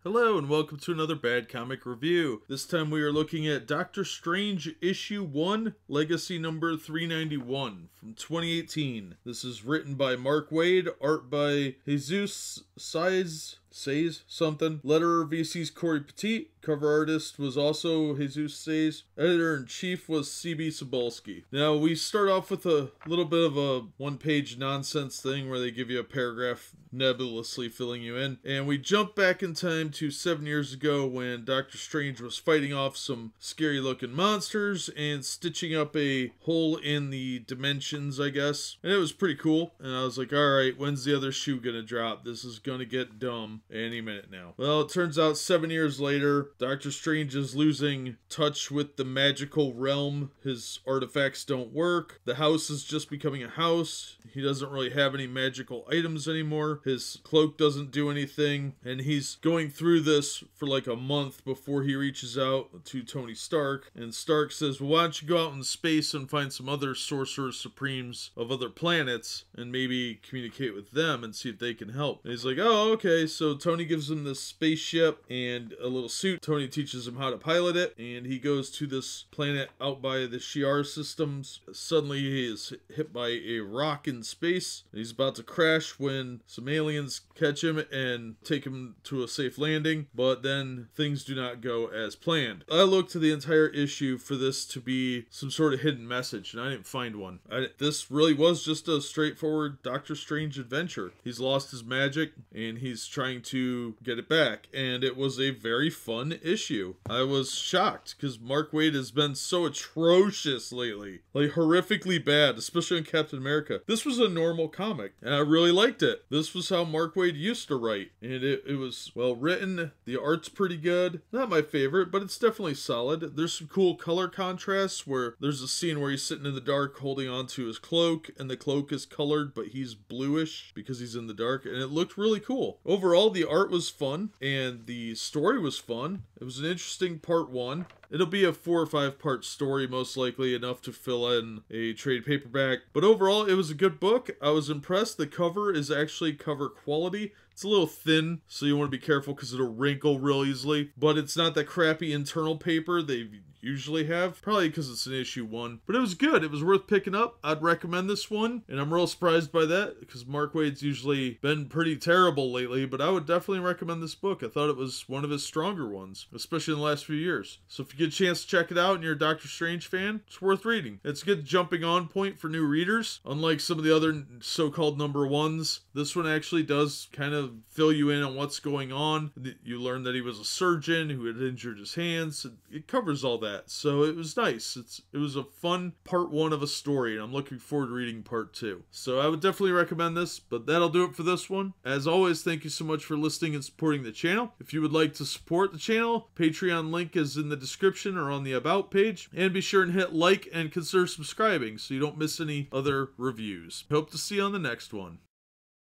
Hello and welcome to another Bad Comic Review. This time we are looking at Doctor Strange Issue 1, Legacy number 391 from 2018. This is written by Mark Waid, art by Jesus Says something. Letterer VC's Corey Petit. Cover artist was also Jesus Says. Editor-in-chief was CB Cebulski. Now, we start off with a little bit of a one-page nonsense thing where they give you a paragraph nebulously filling you in. And we jump back in time to 7 years ago when Doctor Strange was fighting off some scary-looking monsters and stitching up a hole in the dimensions, I guess. And it was pretty cool. And I was like, alright, when's the other shoe gonna drop? This is gonna get dumb any minute now. Well, it turns out 7 years later, Doctor Strange is losing touch with the magical realm. His artifacts don't work. The house is just becoming a house. He doesn't really have any magical items anymore. His cloak doesn't do anything. And he's going through this for like a month before he reaches out to Tony Stark. And Stark says, well, why don't you go out in space and find some other Sorcerer Supremes of other planets and maybe communicate with them and see if they can help. And he's like, oh, okay. So Tony gives him this spaceship and a little suit. Tony teaches him how to pilot it, and he goes to this planet out by the Shi'ar systems. Suddenly he is hit by a rock in space. He's about to crash when some aliens catch him and take him to a safe landing, but then things do not go as planned. I looked to the entire issue for this to be some sort of hidden message, and I didn't find one. This really was just a straightforward Doctor Strange adventure. He's lost his magic, and he's trying to get it back, and it was a very fun issue. I was shocked because Mark Waid has been so atrocious lately, like horrifically bad, especially in Captain America. This was a normal comic, and I really liked it. This was how Mark Waid used to write, and it was well written. The art's pretty good. Not my favorite, but it's definitely solid. There's some cool color contrasts where there's a scene where he's sitting in the dark holding onto his cloak, and the cloak is colored, but he's bluish because he's in the dark, and it looked really cool. Overall, the art was fun, and the story was fun. It was an interesting part one. It'll be a 4 or 5 part story, most likely enough to fill in a trade paperback. But overall, it was a good book. I was impressed. The cover is actually cover quality. It's a little thin, so you want to be careful because it'll wrinkle real easily. But it's not that crappy internal paper they usually have. Probably because it's an issue 1. But it was good. It was worth picking up. I'd recommend this one. And I'm real surprised by that because Mark Waid's usually been pretty terrible lately. But I would definitely recommend this book. I thought it was one of his stronger ones, especially in the last few years. So if you get a chance to check it out and you're a Doctor Strange fan, it's worth reading. It's a good jumping on point for new readers. Unlike some of the other so-called number ones, this one actually does kind of fill you in on what's going on. You learn that he was a surgeon who had injured his hands. It covers all that. So it was nice. It was a fun part 1 of a story, and I'm looking forward to reading part 2. So I would definitely recommend this, but that'll do it for this one. As always, thank you so much for listening and supporting the channel. If you would like to support the channel, Patreon link is in the description or on the About page. And be sure and hit like and consider subscribing so you don't miss any other reviews. Hope to see you on the next one.